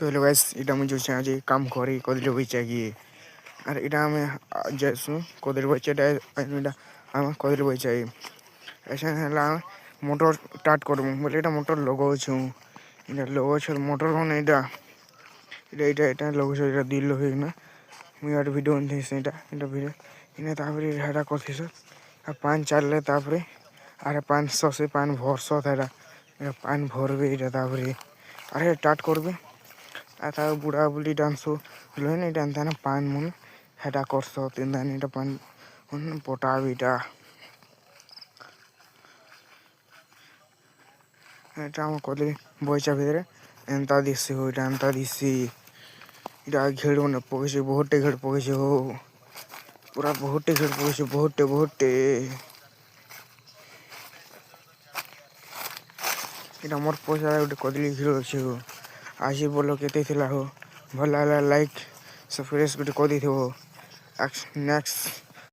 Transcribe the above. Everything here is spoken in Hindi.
तो हेलो गाइस इटा मुझे आज काम करी कदिले बइचा कि और इटा आमे जैसु कदिले बइचा इटा आमे कदिले बइचा ऐसा हला मोटर स्टार्ट करमु बोले इटा मोटर लगाउछु इटा लगाउछु मोटर कोन इटा इटा इटा इटा लगाउछु इटा दिल होइना मुई आर वीडियो बनथेस इटा इटा वीडियो इने तापरे हेडा करथेस आ पान चालले तापरे अरे 500 से पान भरसो थारा पान भरबे इटा तापरे अरे स्टार्ट करबे आता बुढ़ा बुढ़ी डांस लो नहीं डांता ना पान मुन हेडा करसो तिंदा नहीं पान मुन पोटा बीटा এটা আমার কদলি বইচা ভিতরে এন্তা দিছি ওইটা এন্তা দিছি এটা ঘেড় মানে পকেছে বহুটে ঘেড় পকেছে হো পুরা বহুটে ঘেড় পকেছে বহুটে এটা মোর পয়সা গোটে কদলি ঘেড় আছে হো আজি বলো কেতে थिला हो भल लाइक सब्सक्राइब गोटे कर देथिबो नेक्स्ट